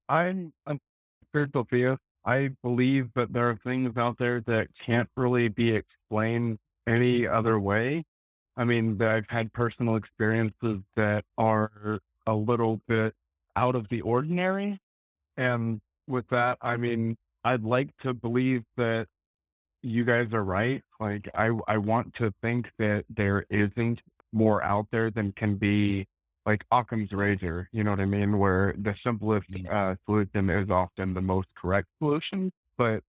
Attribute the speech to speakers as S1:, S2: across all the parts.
S1: I'm a spiritual theist. I believe that there are things out there that can't really be explained any other way. I mean, that I've had personal experiences that are a little bit out of the ordinary. And with that, I mean, I'd like to believe that you guys are right. Like, I want to think that there isn't more out there than can be like Occam's razor. You know what I mean? Where the simplest
S2: Mm.
S1: solution is often the most correct solution. But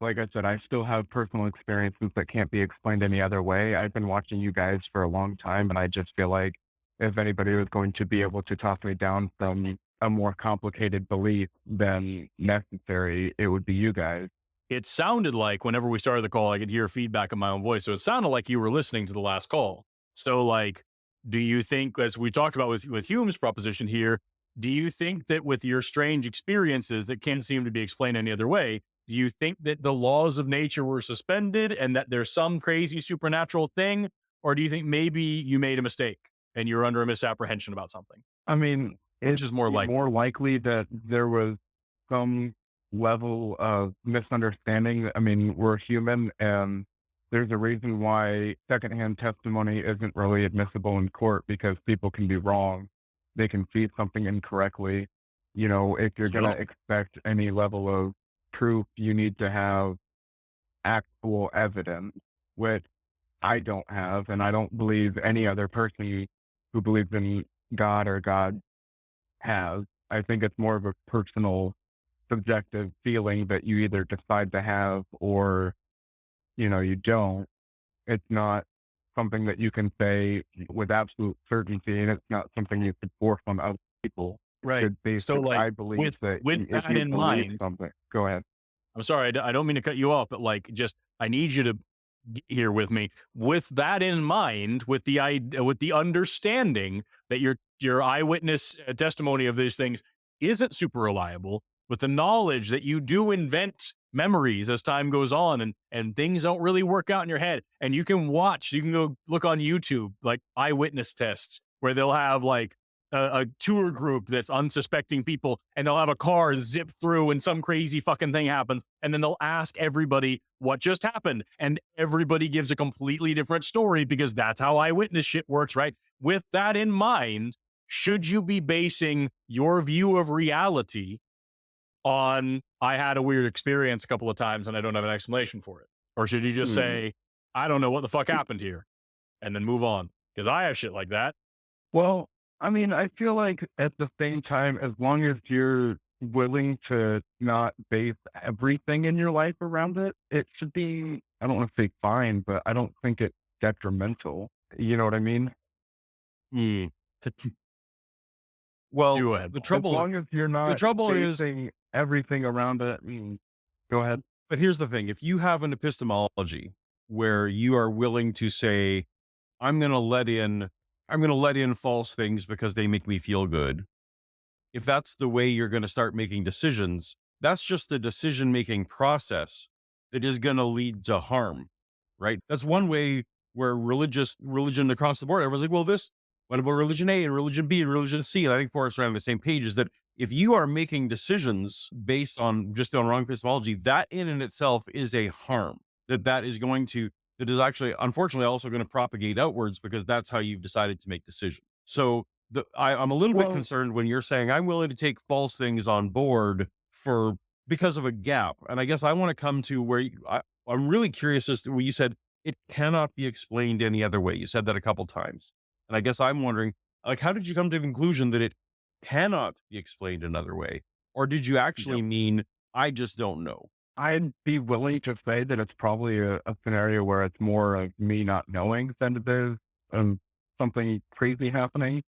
S1: like I said, I still have personal experiences that can't be explained any other way. I've been watching you guys for a long time, and I just feel like if anybody was going to be able to talk me down from a more complicated belief than necessary, it would be you guys.
S2: It sounded like whenever we started the call, I could hear feedback in my own voice. So it sounded like you were listening to the last call. So, like, do you think, as we talked about with Hume's proposition here, do you think that with your strange experiences that can't seem to be explained any other way, do you think that the laws of nature were suspended and that there's some crazy supernatural thing? Or do you think maybe you made a mistake and you're under a misapprehension about something,
S1: I mean,
S2: which
S1: it's
S2: is more
S1: more
S2: likely?
S1: likely that there was some level of misunderstanding. I mean, we're human, and there's a reason why secondhand testimony isn't really admissible in court because people can be wrong. They can see something incorrectly. You know, if you're going
S2: Yep.
S1: to expect any level of proof, you need to have actual evidence, which I don't have, and I don't believe any other person who believes in God or God has. I think it's more of a personal, subjective feeling that you either decide to have or, you don't. It's not something that you can say with absolute certainty, and it's not something you could force on other people. It's
S2: Right.
S1: just
S2: So,
S1: basic.
S2: like,
S1: I believe
S2: with
S1: that if
S2: that
S1: you
S2: in
S1: believe
S2: mind,
S1: something, go ahead.
S2: I'm sorry, I don't mean to cut you off, but like, just I need you to get here with me. With that in mind, with the understanding that your eyewitness testimony of these things isn't super reliable, with the knowledge that you do invent memories as time goes on, and things don't really work out in your head, and you can go look on YouTube like eyewitness tests where they'll have like a tour group that's unsuspecting people and they'll have a car zip through and some crazy fucking thing happens. And then they'll ask everybody what just happened. And everybody gives a completely different story because that's how eyewitness shit works, right? With that in mind, should you be basing your view of reality on, I had a weird experience a couple of times and I don't have an explanation for it? Or should you just
S1: Hmm.
S2: say, I don't know what the fuck happened here and then move on? Because I have shit like that.
S1: Well, I mean, I feel like at the same time, as long as you're willing to not base everything in your life around it, it should be, I don't want to say fine, but I don't think it's detrimental. You know what I mean?
S2: Hmm.
S3: Well,
S2: Go ahead,
S3: the
S2: Paul.
S1: As
S3: trouble
S1: long as you're
S3: the
S1: not
S3: trouble is,
S1: basing everything around it. Go ahead.
S3: but here's the thing, if you have an epistemology where you are willing to say, I'm going to let in I'm going to let in false things because they make me feel good. If that's the way you're going to start making decisions, that's just the decision-making process that is going to lead to harm, right? That's one way where religion across the board, everyone's like, well, what about religion A and religion B and religion C? And I think Forrest are on the same page is that if you are making decisions based on just on wrong epistemology, that in and itself is a harm that is actually, unfortunately, also going to propagate outwards because that's how you've decided to make decisions. So I'm a little bit
S1: Well,
S3: concerned when you're saying I'm willing to take false things on board for because of a gap. And I guess I want to come to where I'm really curious as to what you said. It cannot be explained any other way. You said that a couple times. And I guess I'm wondering, like, how did you come to the conclusion that it cannot be explained another way? Or did you actually
S1: yep.
S3: mean, I just don't know?
S1: I'd be willing to say that it's probably a scenario where it's more of me not knowing than it is something crazy happening.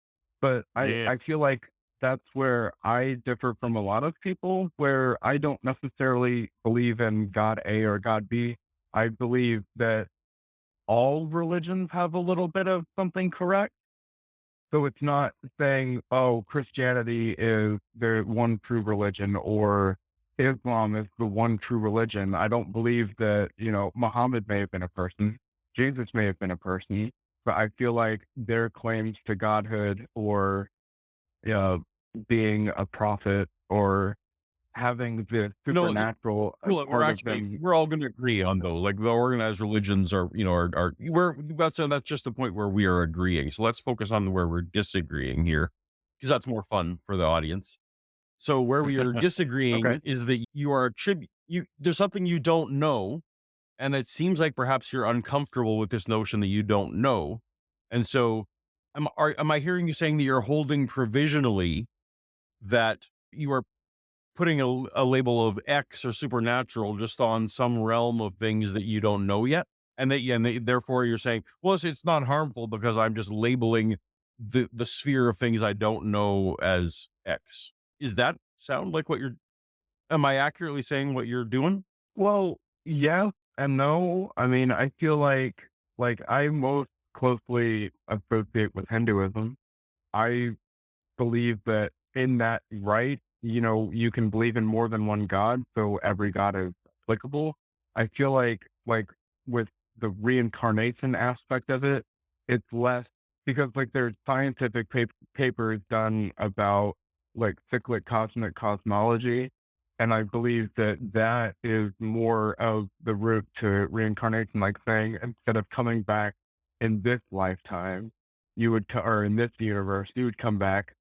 S1: But
S2: Yeah.
S1: I feel like that's where I differ from a lot of people, where I don't necessarily believe in God A or God B. I believe that all religions have a little bit of something correct. So it's not saying, oh, Christianity is the one true religion or Islam is the one true religion. I don't believe that, Muhammad may have been a person, Jesus may have been a person, but I feel like their claims to godhood or uh, being a prophet or having the
S3: No,
S1: supernatural as
S3: well,
S1: part of them.
S3: we're all going to agree on though, like the organized religions are, we're, that's just the point where we are agreeing. So let's focus on where we're disagreeing here because that's more fun for the audience. So where we are
S1: Okay.
S3: disagreeing is that you are there's something you don't know. And it seems like perhaps you're uncomfortable with this notion that you don't know. And so am I hearing you saying that you're holding provisionally that you are putting a label of X or supernatural just on some realm of things that you don't know yet? Therefore you're saying, well, it's not harmful because I'm just labeling the sphere of things I don't know as X. Is that sound like am I accurately saying what you're doing?
S1: Well, yeah and no. I mean, I feel like I most closely associate with Hinduism. I believe that in that right, you can believe in more than one God, so every God is applicable. I feel like with the reincarnation aspect of it, it's less because like there's scientific papers done about like cyclic cosmic cosmology, and I believe that that is more of the route to reincarnation, like saying instead of coming back in this lifetime, or in this universe, you would come back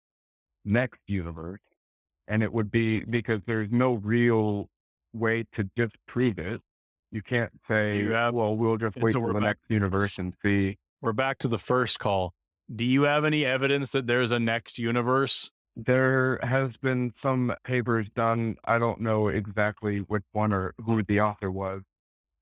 S1: next universe. And it would be because there's no real way to disprove it. You can't
S2: Do you
S1: say,
S2: have?
S1: well, we'll just
S2: And
S1: wait
S2: so
S1: till the next universe and see.
S2: we're back to the first call. Do you have any evidence that there's a next universe?
S1: There has been some papers done. I don't know exactly which one or who the author was,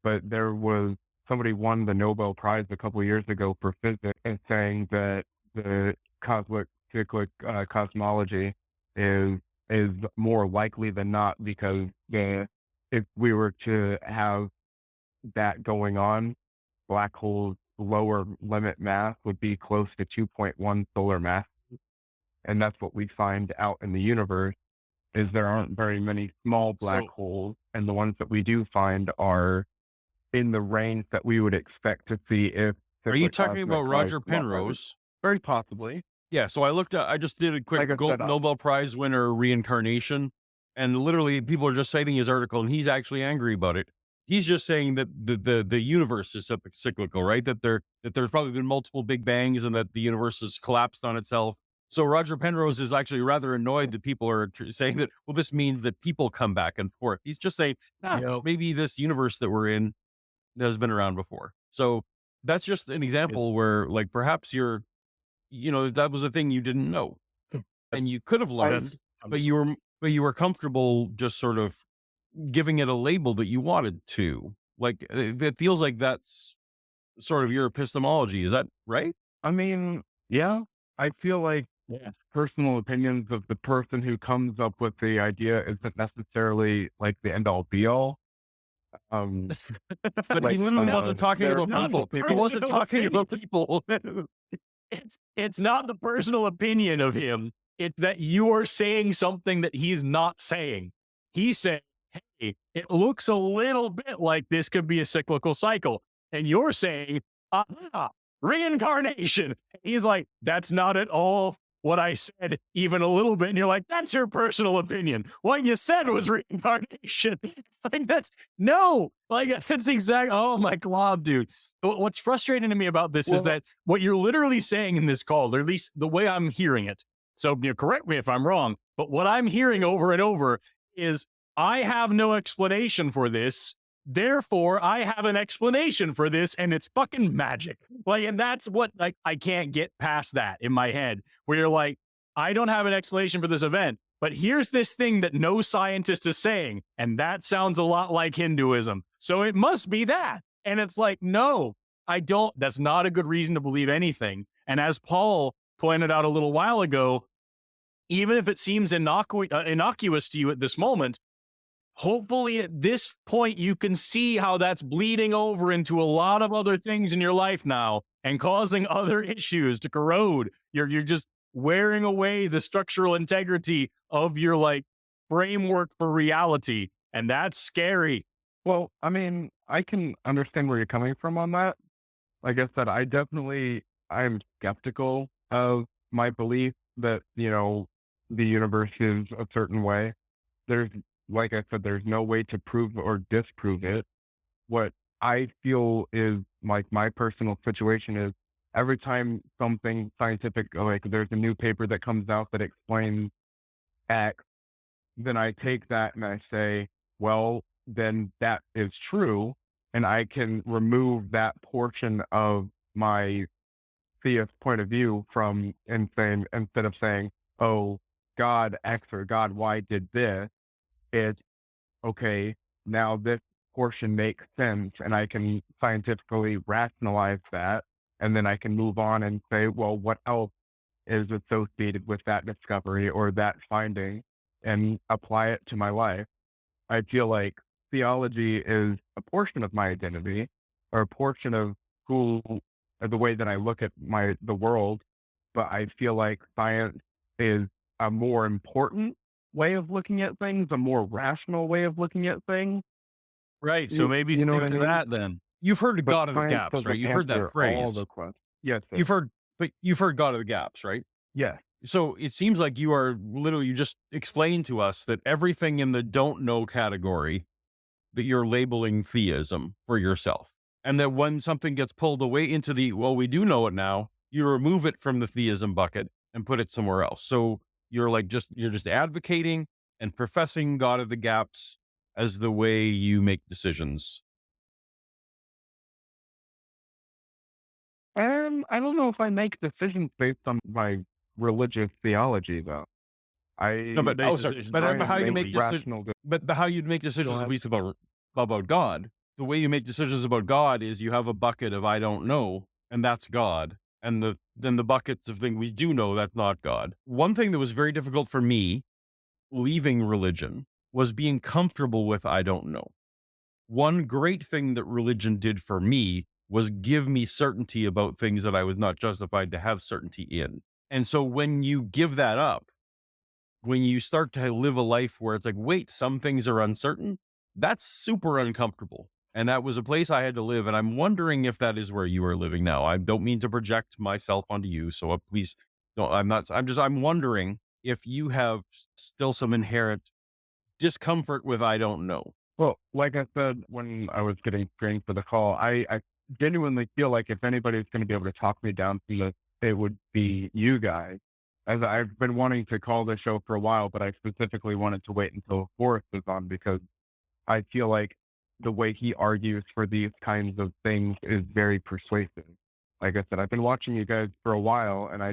S1: but there was somebody won the Nobel Prize a couple of years ago for physics and saying that the cosmic cyclic cosmology is is more likely than not because if we were to have that going on, black holes lower limit mass would be close to 2.1 solar mass, and that's what we find out in the universe is there aren't very many small black
S2: So
S1: holes, and the ones that we do find are in the range that we would expect to see if
S3: Are you
S1: cyclic
S3: talking about
S1: cosmic was
S3: Roger
S1: cooperated.
S3: Penrose?
S1: Very possibly.
S3: Yeah, so I just did a quick
S1: Like I said,
S3: Nobel Prize winner reincarnation, and literally people are just citing his article, and he's actually angry about it. He's just saying that the universe is cyclical, right? That there's probably been multiple big bangs, and that the universe has collapsed on itself. So Roger Penrose is actually rather annoyed that people are saying that. Well, this means that people come back and forth. He's just saying, maybe this universe that we're in has been around before. So that's just an
S2: it's
S3: example where, like, perhaps that was a thing you didn't know and
S2: that's
S3: you could have
S1: I
S3: learned,
S2: that's I'm
S3: but
S2: s-
S3: you were comfortable just sort of giving it a label that you wanted to. Like it feels like that's sort of your epistemology. Is that right?
S1: I mean, yeah, I feel like
S2: yeah.
S1: personal opinions of the person who comes up with the idea isn't necessarily like the end all be all. Um,
S3: But he
S1: like
S3: literally wasn't talking
S1: there are
S2: It's
S3: about
S2: not the
S1: multiple
S3: people. He
S1: people.
S3: wasn't
S2: personal
S3: talking
S2: opinion.
S3: about people.
S2: It's not the personal opinion of him. It's that you are saying something that he's not saying. He's saying, hey, it looks a little bit like this could be a cyclical cycle. And you're saying, reincarnation. He's like, that's not at all what I said, even a little bit. And you're like, that's your personal opinion. What you said was reincarnation. It's like, that's no, like, that's exact. Oh my God, dude. But what's frustrating to me about this is
S1: Well,
S2: that what you're literally saying in this call, or at least the way I'm hearing it. So correct me if I'm wrong, but what I'm hearing over and over is I have no explanation for this. Therefore, I have an explanation for this, and it's fucking magic. Like, and that's what, like, I can't get past that in my head, where you're like, I don't have an explanation for this event, but here's this thing that no scientist is saying, and that sounds a lot like Hinduism. So it must be that. And it's like, no, I don't. That's not a good reason to believe anything. And as Paul pointed out a little while ago, even if it seems innocuous to you at this moment, hopefully at this point you can see how that's bleeding over into a lot of other things in your life now and causing other issues to corrode. You're just wearing away the structural integrity of your like framework for reality, and that's scary.
S1: well, I mean, I can understand where you're coming from on that. Like I said, I'm skeptical of my belief that, the universe is a certain way. There's, like I said, there's no way to prove or disprove it. What I feel is like my personal situation is every time something scientific, like there's a new paper that comes out that explains X, then I take that and I say, well, then that is true. And I can remove that portion of my theist point of view from and saying, instead of saying, oh, God X or God Y did this, it's okay, now this portion makes sense and I can scientifically rationalize that. And then I can move on and say, well, what else is associated with that discovery or that finding and apply it to my life. I feel like theology is a portion of my identity or a portion of who the way that I look at the world, but I feel like science is a more important way of looking at things, a more rational way of looking at things.
S2: Right. So
S1: You,
S2: maybe
S1: you know what
S2: stick
S1: I
S2: to
S1: mean?
S2: that then.
S3: You've heard of
S1: But
S3: God of the
S1: science
S3: gaps, right?
S1: doesn't
S3: You've heard that
S1: answer all
S3: phrase.
S1: the questions. Yes, sir.
S3: You've heard, but you've heard God of the gaps, right?
S1: Yes.
S3: So it seems like you are literally, you just explained to us that everything in the don't know category that you're labeling theism for yourself. And that when something gets pulled away into the, well, we do know it now, you remove it from the theism bucket and put it somewhere else. So you're just advocating and professing God of the gaps as the way you make decisions.
S1: I don't know if I make decisions based on my religious theology, though.
S3: No,
S1: I
S3: but
S2: Based
S3: sorry,
S2: decisions
S1: try
S2: on
S3: but
S1: and
S3: how you
S1: make
S3: make
S2: belief.
S3: decisions,
S1: rational.
S3: but how you'd make
S1: Go
S3: decisions at
S1: ahead.
S3: least about God. The way you make decisions about God is you have a bucket of I don't know, and that's God. And then the buckets of things we do know, that's not God. One thing that was very difficult for me leaving religion was being comfortable with I don't know. One great thing that religion did for me was give me certainty about things that I was not justified to have certainty in. And so when you give that up, when you start to live a life where it's like, wait, some things are uncertain, that's super uncomfortable. And that was a place I had to live. And I'm wondering if that is where you are living now. I don't mean to project myself onto you. So please don't, I'm wondering if you have still some inherent discomfort with I don't know.
S1: Well, like I said when I was getting trained for the call, I genuinely feel like if anybody's going to be able to talk me down from this, it would be you guys. As I've been wanting to call this show for a while, but I specifically wanted to wait until Forrest was on because I feel like the way he argues for these kinds of things is very persuasive. Like I said, I've been watching you guys for a while and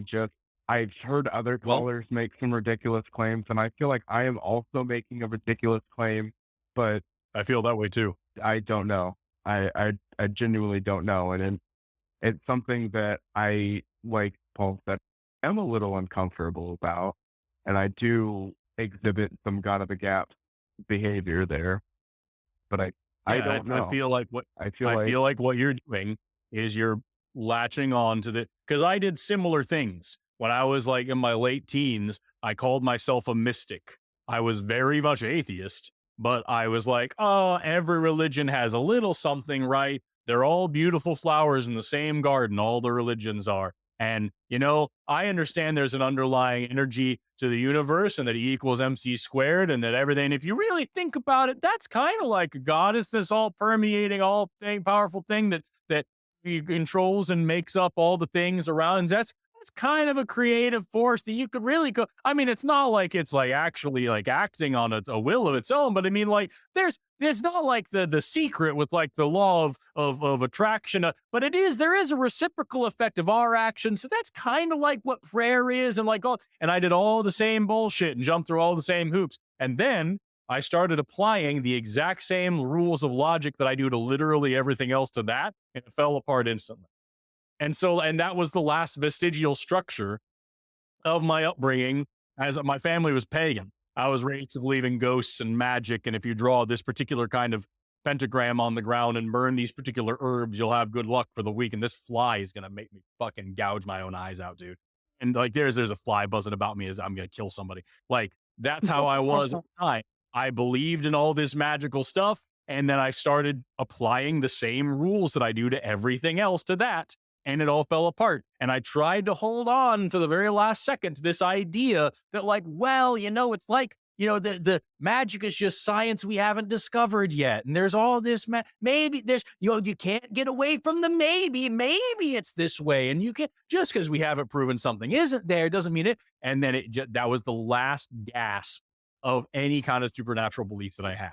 S1: I've heard other
S3: Well,
S1: callers make some ridiculous claims and I feel like I am also making a ridiculous claim, but
S2: I feel that way too.
S1: I don't know. I genuinely don't know. And it's something that I, like Paul said, am a little uncomfortable about. And I do exhibit some God of the gap behavior there, but I
S2: Yeah,
S1: don't
S2: I
S1: know.
S2: feel like what
S1: I feel
S2: I
S1: like,
S2: feel like what you're doing is you're latching on to the because I did similar things when I was like in my late teens. I called myself a mystic. I was very much atheist, but I was like, oh, every religion has a little something, right? They're all beautiful flowers in the same garden. All the religions are. And, I understand there's an underlying energy to the universe and that E equals MC squared and that everything, if you really think about it, that's kind of like a God. It's this all permeating, all thing, powerful thing that he controls and makes up all the things around. And that's kind of a creative force that you could really go. I mean, it's not like it's like actually like acting on a will of its own, but I mean, like there's not like the secret with like the law of attraction, but there is a reciprocal effect of our actions. So that's kind of like what prayer is, and like all. And I did all the same bullshit and jumped through all the same hoops, and then I started applying the exact same rules of logic that I do to literally everything else to that, and it fell apart instantly. And that was the last vestigial structure of my upbringing, as my family was pagan. I was raised to believe in ghosts and magic. And if you draw this particular kind of pentagram on the ground and burn these particular herbs, you'll have good luck for the week. And this fly is going to make me fucking gouge my own eyes out, dude. And like, there's a fly buzzing about me as I'm going to kill somebody. Like, that's how I was at the time. I believed in all this magical stuff. And then I started applying the same rules that I do to everything else to that. and it all fell apart. And I tried to hold on to the very last second to this idea that, like, well, it's like, the magic is just science we haven't discovered yet. And there's all this, maybe there's, you can't get away from the maybe it's this way. And you can, just because we haven't proven something isn't there doesn't mean it. And then that was the last gasp of any kind of supernatural beliefs that I had.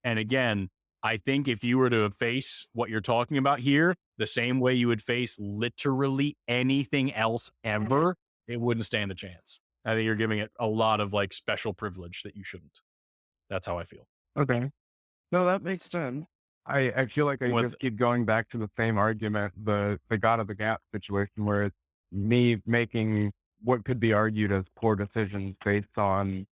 S2: And again, I think if you were to face what you're talking about here, the same way you would face literally anything else ever, it wouldn't stand a chance. I think you're giving it a lot of like special privilege that you shouldn't. That's how I feel.
S1: Okay. No, that makes sense. I feel like I just keep going back to the same argument, the God of the Gap situation, where it's me making what could be argued as poor decisions based on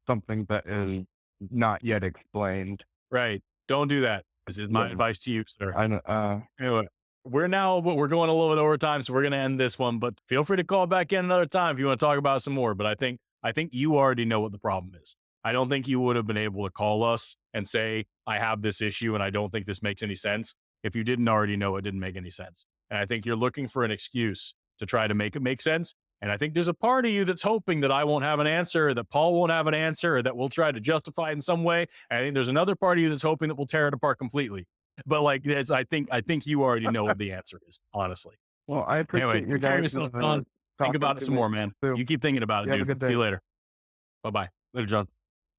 S1: something that is not yet explained.
S2: Right. Don't do that. This is my
S1: Yeah.
S2: advice to you, sir.
S1: I know,
S2: Anyway, we're going a little bit over time, so we're going to end this one, but feel free to call back in another time if you want to talk about some more. But I think you already know what the problem is. I don't think you would have been able to call us and say, I have this issue and I don't think this makes any sense, if you didn't already know it didn't make any sense. And I think you're looking for an excuse to try to make it make sense. And I think there's a part of you that's hoping that I won't have an answer, or that Paul won't have an answer, or that we'll try to justify it in some way. And I think there's another part of you that's hoping that we'll tear it apart completely. But like, I think you already know what the answer is, honestly.
S1: well, I appreciate
S2: Anyway,
S1: your
S2: carry
S1: guys.
S2: yourself on. Think about it some more, man.
S1: too.
S2: You keep thinking about it,
S1: You have a
S2: dude.
S1: good day.
S2: See you later. Bye-bye.
S3: Later, John.